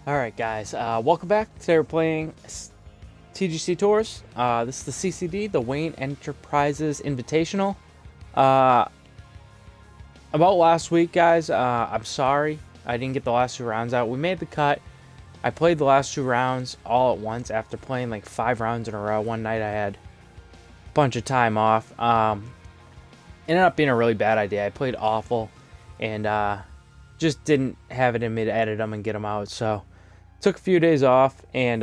Alright guys, welcome back. Today we're playing TGC Tours. This is the CCD, the Wayne Enterprises Invitational. About last week guys, I'm sorry I didn't get the last two rounds out. We made the cut. I played the last two rounds all at once after playing like 5 rounds in a row. One night I had a bunch of time off. Ended up being a really bad idea. I played awful and just didn't have it in me to edit them and get them out. So took a few days off, and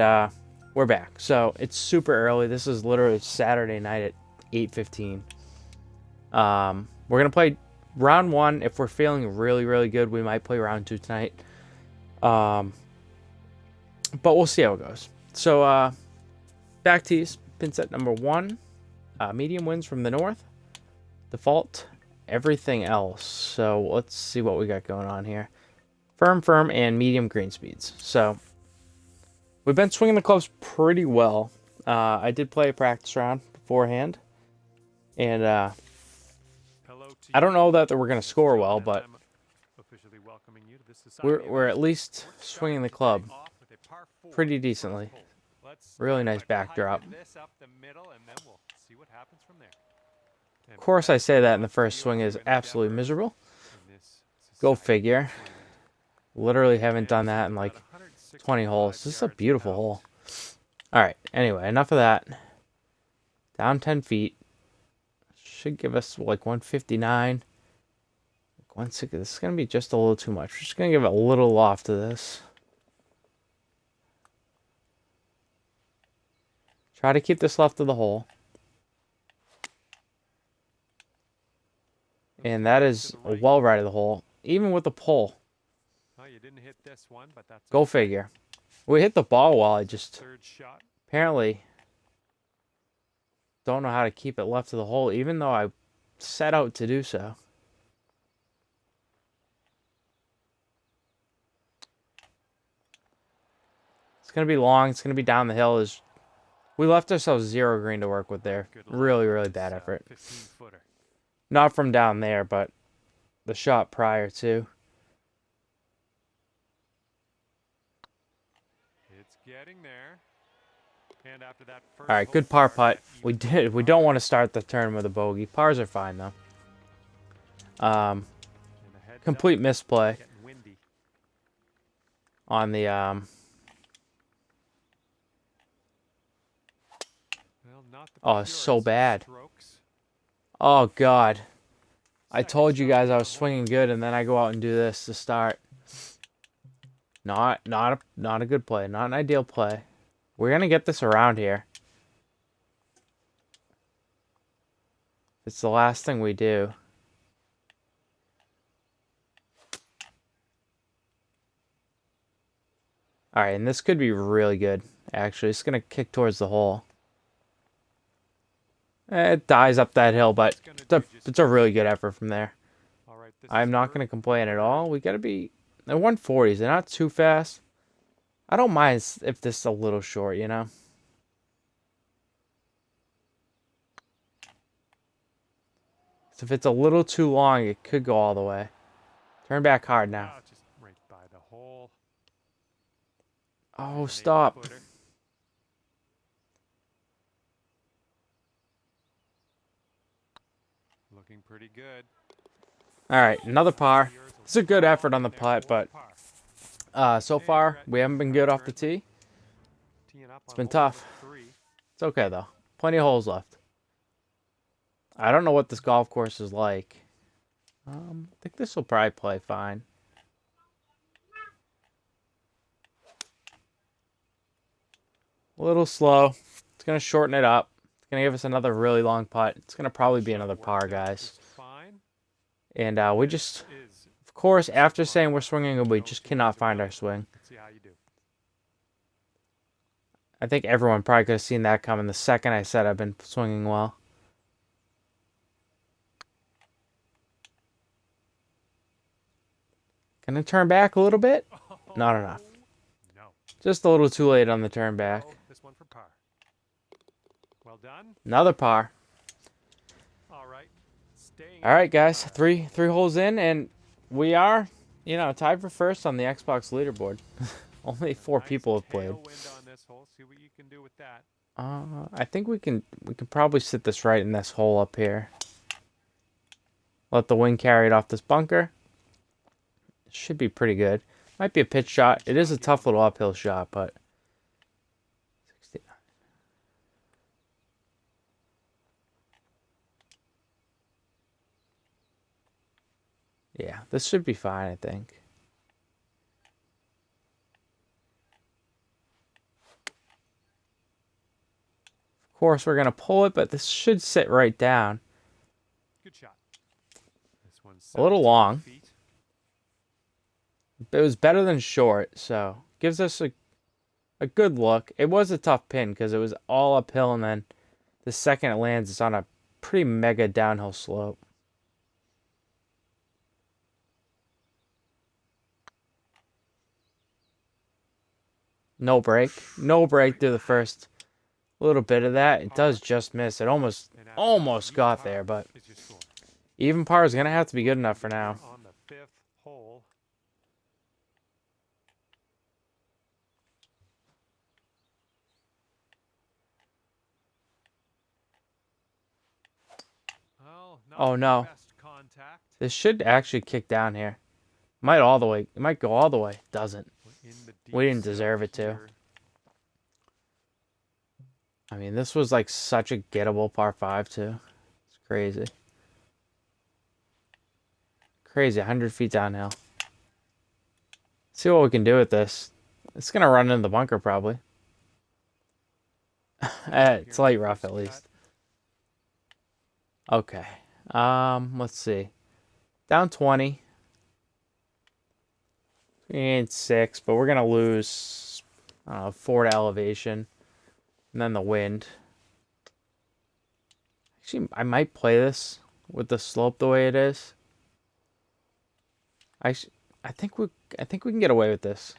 we're back. So it's super early. This is literally Saturday night at 8:15. We're gonna play round 1. If we're feeling really good, we might play round 2 tonight. But we'll see how it goes. So back tees, pin set number 1. Medium winds from the north. Default, everything else. So let's see what we got going on here. Firm, and medium green speeds. So we've been swinging the clubs pretty well. I did play a practice round beforehand, and I don't know that we're going to score well, but we're at least swinging the club pretty decently. Really nice backdrop. Of course, I say that in the first swing is absolutely miserable. Go figure. Literally haven't done that in like 20 holes. This is a beautiful hole. Alright, anyway, enough of that. Down 10 feet. Should give us like 159. 160. This is going to be just a little too much. We're just going to give it a little loft to this. Try to keep this left of the hole. And that is a well right of the hole, even with the pull. Go figure. We hit the ball well. I just apparently don't know how to keep it left of the hole, even though I set out to do so. It's going to be long. It's going to be down the hill. We left ourselves 0 green to work with there. Really bad effort. Not from down there, but the shot prior to. Getting there. And after that all right, good par putt. We don't want to start the turn with a bogey. Pars are fine though. Complete misplay on the oh, so bad. Oh god. I told you guys I was swinging good, and then I go out and do this to start. Not a good play. Not an ideal play. We're going to get this around here. It's the last thing we do. Alright, and this could be really good. Actually, it's going to kick towards the hole. It dies up that hill, but it's a really good effort from there. I'm not going to complain at all. We got to be... They're 140s. They're not too fast. I don't mind if this is a little short, you know? So if it's a little too long, it could go all the way. Turn back hard now. Oh, stop. Looking pretty good. All right, another par. It's a good effort on the putt, but so far we haven't been good off the tee. It's been tough. It's okay though. Plenty of holes left. I don't know what this golf course is like. I think this will probably play fine. A little slow. It's gonna shorten it up. It's gonna give us another really long putt. It's gonna probably be another par, guys. And we just, of course, after saying we're swinging, we just cannot find our swing. I think everyone probably could have seen that coming the second I said I've been swinging well. Gonna turn back a little bit? Not enough. Just a little too late on the turn back. Another par. All right, guys, three holes in, and we are, tied for first on the Xbox leaderboard. Only A 4 nice people have played. tailwind on this hole. See what you can do with that. I think we can probably sit this right in this hole up here. Let the wind carry it off this bunker. Should be pretty good. Might be a pitch shot. It is a tough little uphill shot, but 69. Yeah, this should be fine, I think. Of course, we're going to pull it, but this should sit right down. Good shot. This one's A little 17 long. feet. It was better than short, so gives us a good look. It was a tough pin because it was all uphill, and then the second it lands, it's on a pretty mega downhill slope. No break. No break through the first little bit of that. It does just miss. It almost got there, but even par is going to have to be good enough for now. On the 5th hole. Well, Oh no. best contact. This should actually kick down here. Might go all the way. Doesn't. We didn't deserve it to. I mean, this was like such a gettable par 5 too. It's crazy. Crazy, 100 feet downhill. See what we can do with this. It's going to run into the bunker probably. It's light rough at least. Okay. Let's see. Down 20. And 6, but we're going to lose, I don't know, 4 to elevation. And then the wind. Actually, I might play this with the slope the way it is. I think we can get away with this.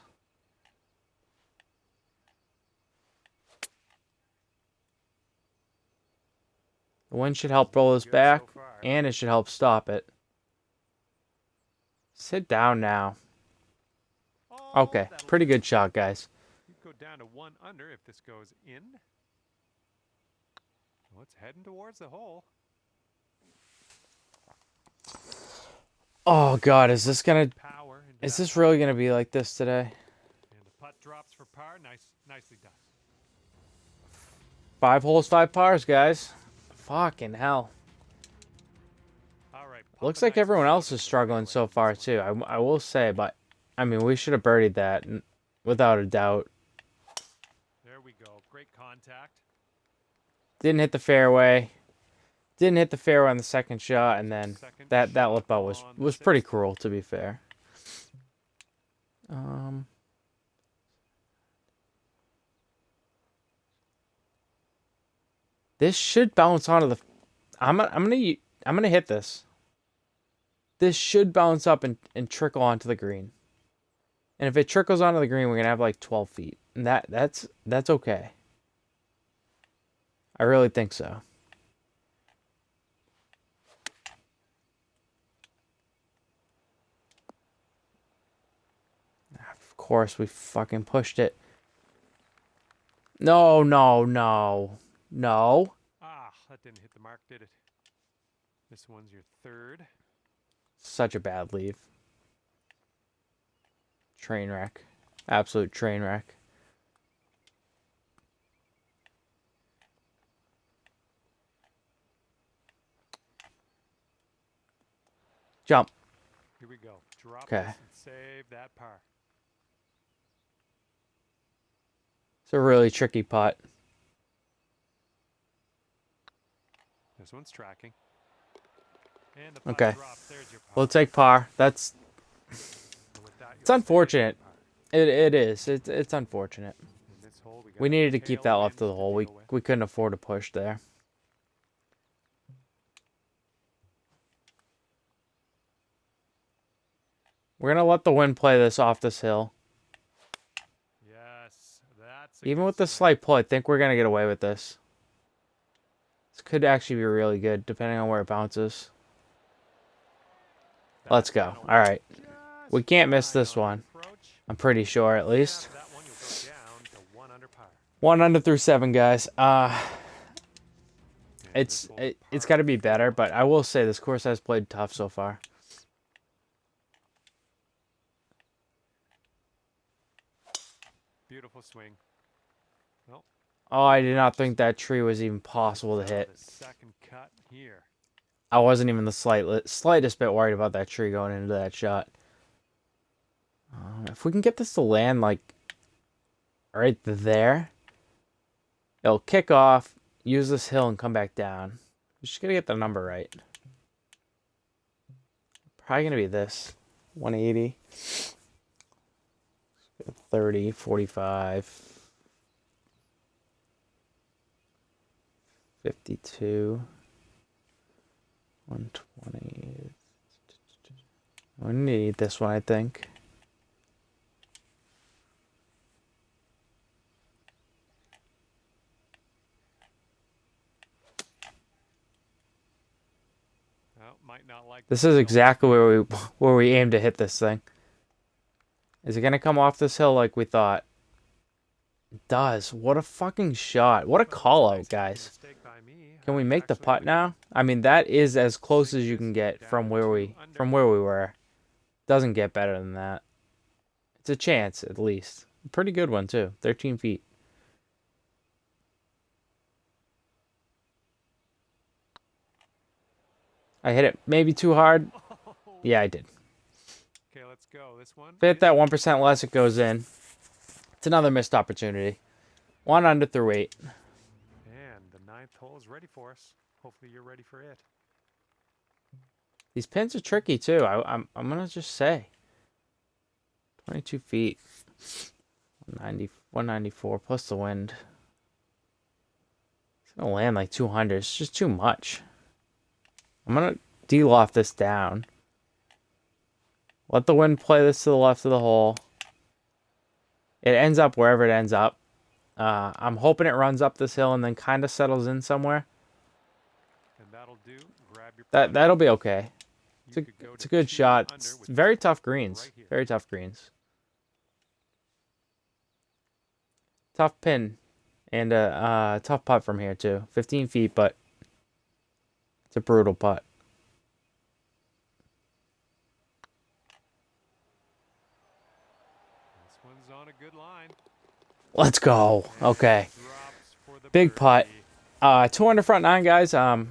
The wind should help roll us back, and it should help stop it. Sit down now. Okay, pretty good shot, guys. You go down to 1 under if this goes in. Well, it's heading towards the hole. Oh God, is this really gonna be like this today? And the putt drops for par. Nicely done. 5 holes, 5 pars, guys. Fucking hell. All right. Looks like everyone else is struggling so far too. I will say, but I mean, we should have birdied that without a doubt. There we go. Great contact. Didn't hit the fairway. Didn't hit the fairway on the second shot, and then that lip out was pretty cruel, to be fair. This should bounce onto the. I'm gonna hit this. This should bounce up and trickle onto the green. And if it trickles onto the green, we're gonna have like 12 feet, and that's okay. I really think so. Of course, we fucking pushed it. No. Ah, that didn't hit the mark, did it? This one's your 3rd. Such a bad leave. Train wreck. Absolute train wreck. Jump. Here we go. Drop Okay. this and save that par. It's a really tricky putt. This one's tracking. And the putt Okay. drops. There's your par. We'll take par. It's That, unfortunate. It is. It's unfortunate. Hole, We needed to keep that left of the hole. We couldn't afford to push there. We're going to let the wind play this off this hill. Yes, that's Even with the slight pull, I think we're going to get away with this. This could actually be really good, depending on where it bounces. Let's go. All right. We can't miss this one. I'm pretty sure, at least. 1 under through 7, guys. And It's this one's it's par got to be better, but I will say this course has played tough so far. beautiful swing. Well, Oh, I did not think that tree was even possible to misses out hit. the second cut here. I wasn't even the slightest bit worried about that tree going into that shot. If we can get this to land like right there, it'll kick off, use this hill, and come back down. We just gotta get the number right. Probably gonna be this 180, 30, 45, 52, 120. We need this one, I think. Well, might not like This the is hill. exactly where we aim to hit this thing. Is it gonna come off this hill like we thought? It does. What a fucking shot. What a Well, call that's a out, nice guys. mistake by me. Can we I make the actually putt lead now? I mean, that is as close Swing as you this can get from down where 2 we under. were. Doesn't get better than that. It's a chance, at least. A pretty good one, too. 13 feet. I hit it maybe too hard. Yeah, I did. Okay, let's go. This one. If I hit is that 1% less, it goes in. It's another missed opportunity. 1 under through 8. And the 9th hole is ready for us. Hopefully you're ready for it. These pins are tricky, too. I'm going to just say. 22 feet. 194 plus the wind. It's going to land like 200. It's just too much. I'm going to de-loft this down. Let the wind play this to the left of the hole. It ends up wherever it ends up. I'm hoping it runs up this hill and then kind of settles in somewhere. And that'll do. Grab your That'll be okay. You could go It's a to good 2 shot. under It's with very this tough hole greens. right here. Very tough greens. Tough pin. And a tough putt from here, too. 15 feet, but it's a brutal putt. This one's on a good line. Let's go. Okay. Drops for the Big putt. birdie. 2 under front 9, guys. I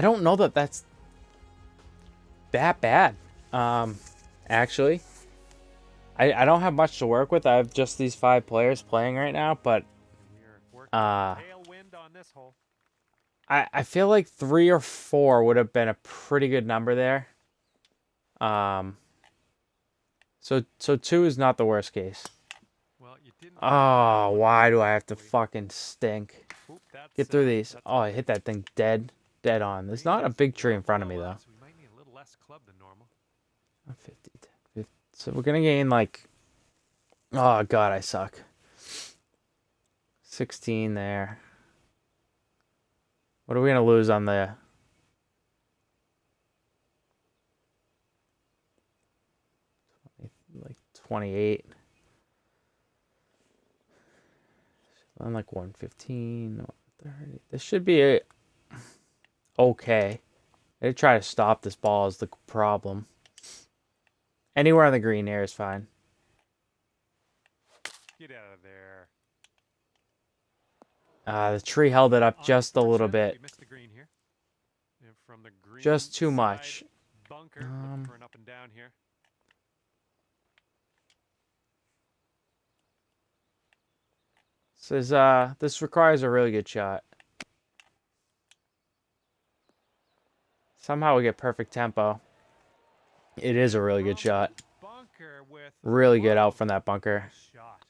don't know that that's that bad. Actually. I don't have much to work with. I have just these 5 players playing right now, but We're working uh, tailwind on this hole. I feel like 3 or 4 would have been a pretty good number there. So 2 is not the worst case. Well, you didn't Oh, why do I have to fucking stink? Oop, that's, Get through these. that's Oh, I hit that thing dead on. There's not a big tree in front of me, though. So we might need a little less club than normal. 50, 50. So we're going to gain like... Oh, God, I suck. 16 there. What are we going to lose on the... Like 28. I'm like 115, 130. This should be okay. I did try to stop this ball is the problem. Anywhere on the green here is fine. Get out of there. The tree held it up just a little Unfortunately, bit. We missed the green here. And from the green Just too side much. Bunker. Looking for an up and down here. This requires a really good shot. Somehow we get perfect tempo. It is a really good shot. Bunker with Really good out from that bunker. shot.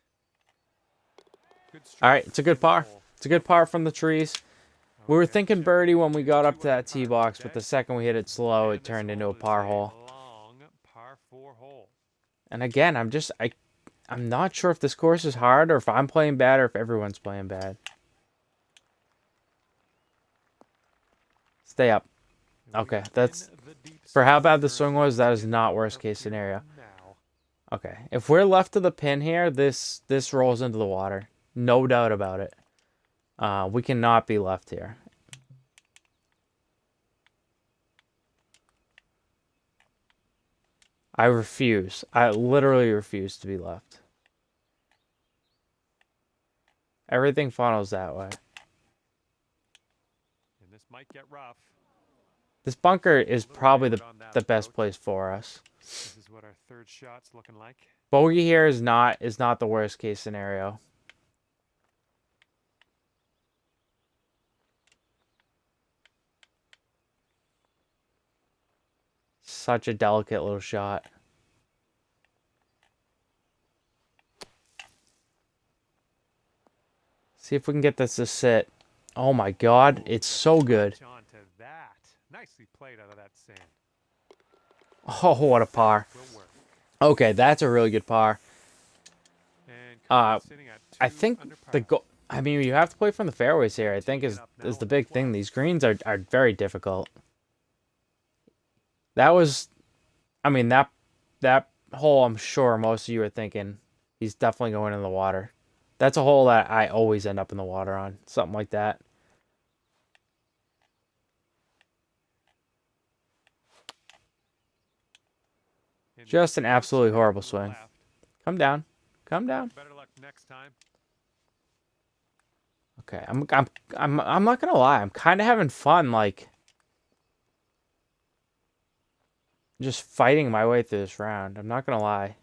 Good All right, stroke it's a good in the par. hole. It's a good par from the trees. We were Okay, thinking check birdie it. when we got up to that 2 tee under box, par, but the okay? second we hit it slow, And it this turned into a hole is par hole. long par 4 hole. And again, I'm not sure if this course is hard or if I'm playing bad or if everyone's playing bad. Stay up. And we Okay, are that's in the deep for how south bad the currently. swing was. That is Get not out worst of case here scenario. now. Okay, if we're left of the pin here, this rolls into the water. No doubt about it. We cannot be left here. I refuse. I literally refuse to be left. Everything funnels that way. And this might get rough. This bunker is probably the best place for us. This is what our third shot's looking like. Bogey here is not the worst case scenario. Such a delicate little shot. See if we can get this to sit. Oh my god, it's so good. Onto that. Nicely played out of that sand. Oh, what a par. Will work. Okay, that's a really good par. And sitting at I 2 think under the par. goal. I mean, you have to play from the fairways here. I think is the big thing. These greens are very difficult. That was, I mean that hole. I'm sure most of you are thinking he's definitely going in the water. That's a hole that I always end up in the water on. Something like that. And Just an the absolutely outside horrible to the swing. left. Come down. Come down. Better luck next time. Okay, I'm not gonna lie. I'm kind of having fun, like just fighting my way through this round. I'm not gonna lie.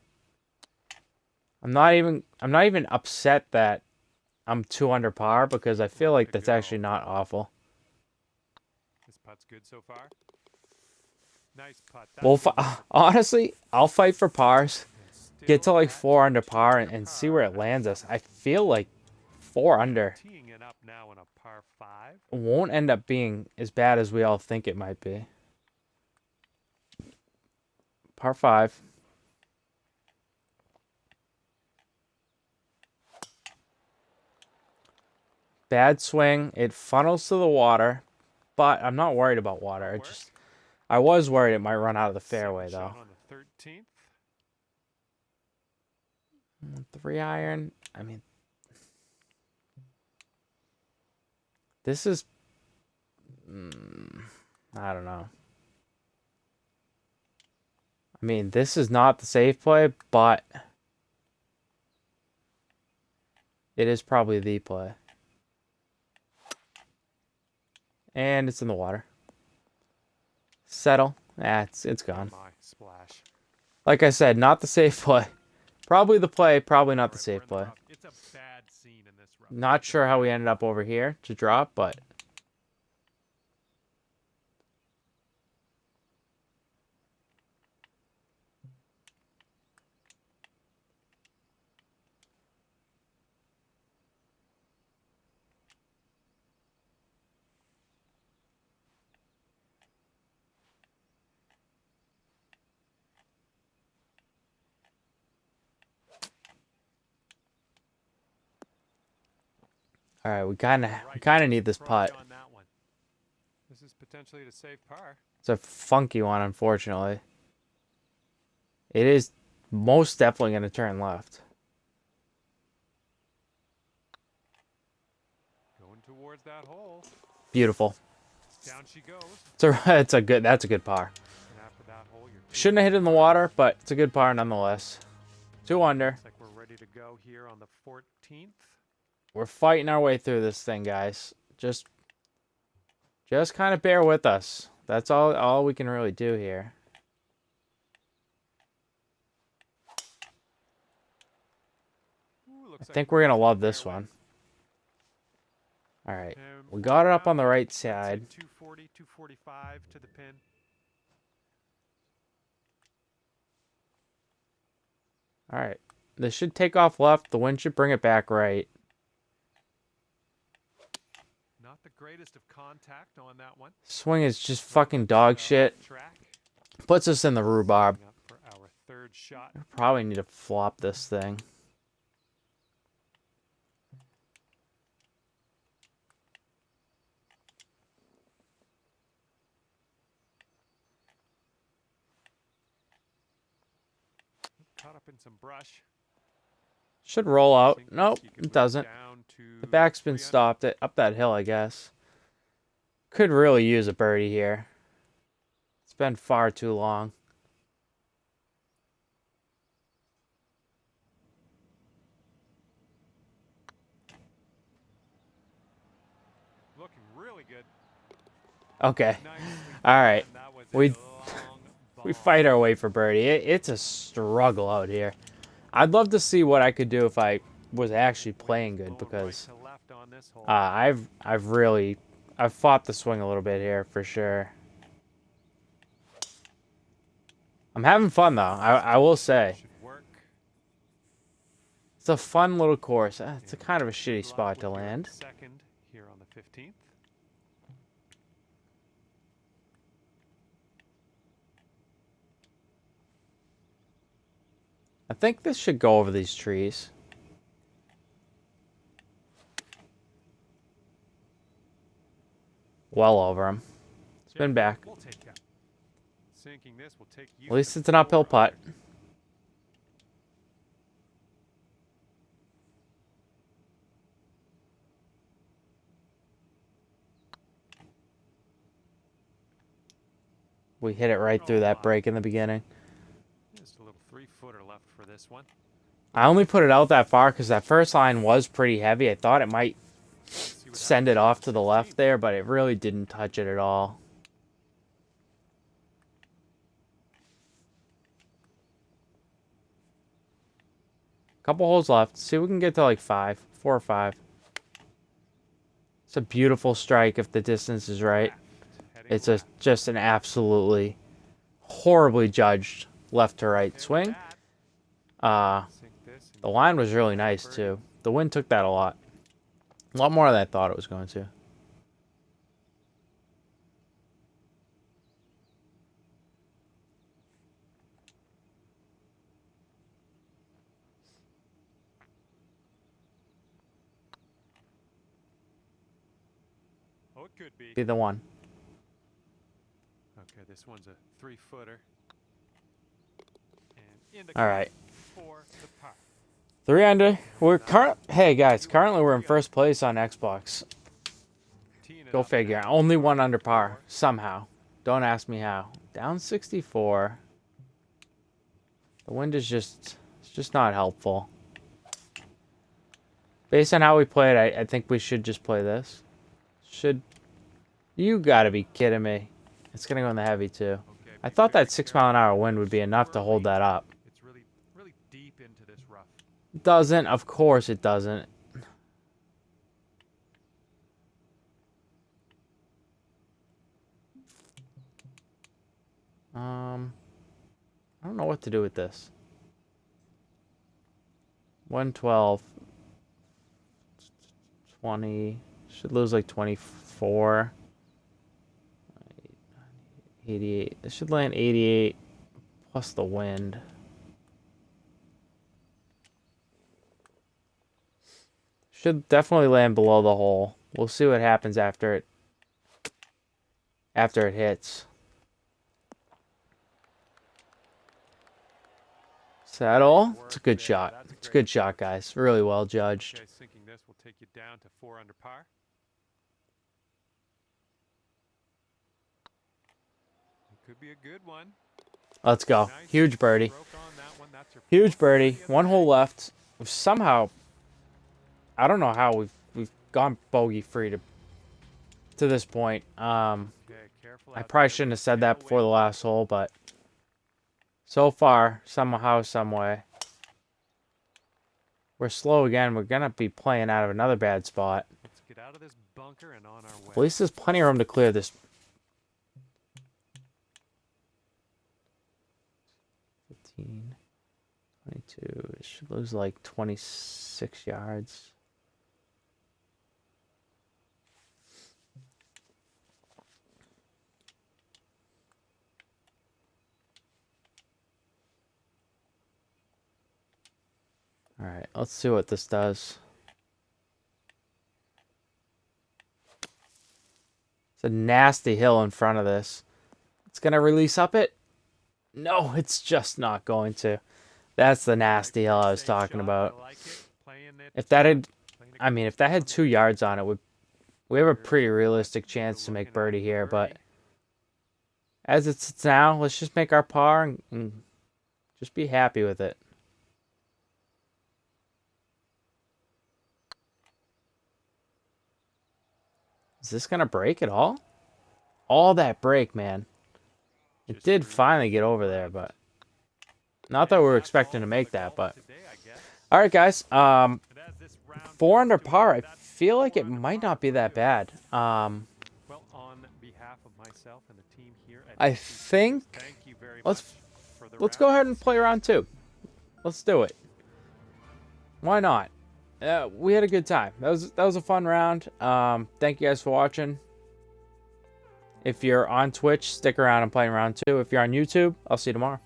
I'm not even upset that I'm 2 under par because I feel like that's actually not awful. This putt's good so far. Nice putt. Well, honestly, I'll fight for pars. Get to like 4 under par and see where it lands us. I feel like 4 under Teeing it up now in a par 5. won't end up being as bad as we all think it might be. Par 5. Bad swing. It funnels to the water, but I'm not worried about water. I was worried it might run out of the fairway though. Shot on the 13th. 3 iron. I mean, this is. I don't know. I mean, this is not the safe play, but it is probably the play. And it's in the water. Settle. Ah, it's gone. My splash. Like I said, not the safe play. Probably the play, probably not the safe play. It's a bad scene in this rough. Not sure how we ended up over here to drop, but all right, we kind of need this putt. On that one. This is potentially to save par. It's a funky one, unfortunately. It is most definitely going to turn left. Going towards that hole. Beautiful. Down she goes. That's a good par. And after that hole, you're Shouldn't have hit it in the water, but it's a good par nonetheless. 2 under. looks like we're ready to go here on the 14th. We're fighting our way through this thing, guys. Just kind of bear with us. That's all we can really do here. Ooh, I think we're going to love this one. All right. We got it up on the right side. 240, 245 to the pin. All right. This should take off left. The wind should bring it back right. Not the greatest of contact on that one. Swing is just fucking dog shit. Track. Puts us in the rhubarb. Up for our third shot. Probably need to flop this thing. Caught up in some brush. Should roll out. Sink this, Nope, you can it bring doesn't. down to The back's been 3 under. stopped up that hill, I guess. Could really use a birdie here. It's been far too long. Looking really good. Okay. Nicely All done, right. and that was a We long we ball. fight our way for birdie. It's a struggle out here. I'd love to see what I could do if I was actually playing Wind good blowing because right to left on this hole. I've fought the swing a little bit here for sure. I'm having fun though. I will say Should work. it's a fun little course. It's a And kind of a good shitty luck spot with to your land. Second here on the 15th. I think this should go over these trees. Well over them. Spin back. We'll take that. Sinking this will take you At least to it's an uphill 400. putt. We hit it right through that break in the beginning. Just a little 3-footer left for this one. I only put it out that far because that first line was pretty heavy. I thought it might See what send it happens off on to the 16. left there, but it really didn't touch it at all. Couple holes left. See if we can get to like 4 or 5. It's a beautiful strike if the distance is right. Left, heading It's left. just an absolutely horribly judged left to right Okay with swing. that, sink this and The line was really nice too. The wind took that a lot more than I thought it was going to. Oh, it could be. Be the one. Okay, this one's a 3-footer. And in the All cup right. for the par. 3 under. Hey guys, currently we're in first place on Xbox. Teeing it Go up figure. now. Only 1 under par somehow. Don't ask me how. Down 64. The wind is it's just not helpful. Based on how we played, I think we should just play this. You gotta be kidding me. It's gonna go in the heavy too. Okay, I be thought very that 6-mile-an-hour wind would be enough to hold that up. It's really, really deep into this rough. Doesn't, of course it doesn't. I don't know what to do with this. 112. 20. Should lose like 24. 88. This should land 88 plus the wind. Should definitely land below the hole. We'll see what happens after it hits. Saddle. It's a good shot. It's a good shot, guys. Really well judged. Okay, sinking this will take you down to 4 under par. It could be a good one. Let's go. Nice Huge birdie. stroke on that one. That's your Huge fourth birdie. of the 1 hole day. left. Somehow, I don't know how we've gone bogey free to this point. Okay, careful I out probably there shouldn't have with said that before the tailwind. last hole, but so far, somehow, some way, we're slow again. We're gonna be playing out of another bad spot. Let's get out of this bunker and on our way. At least there's plenty of room to clear this. 15, 22. It should lose like 26 yards. All right, let's see what this does. It's a nasty hill in front of this. It's going to release up it. No, it's just not going to. That's the nasty hill I was talking about. I like it. Playing it, If that had, playing it I mean, if that had 2 yards on it, we have a pretty realistic chance to make birdie here. But as it sits now, let's just make our par and just be happy with it. Is this gonna break at all? All that break, man. It did finally get over there, but not that we were expecting to make that. But all right, guys. 4 under par. I feel like it might not be that bad. Well, on behalf of myself and the team here at I think thank you very let's much for the let's go ahead and play round 2. Let's do it. Why not? We had a good time. That was a fun round. Thank you guys for watching. If you're on Twitch, stick around and play round 2. If you're on YouTube, I'll see you tomorrow.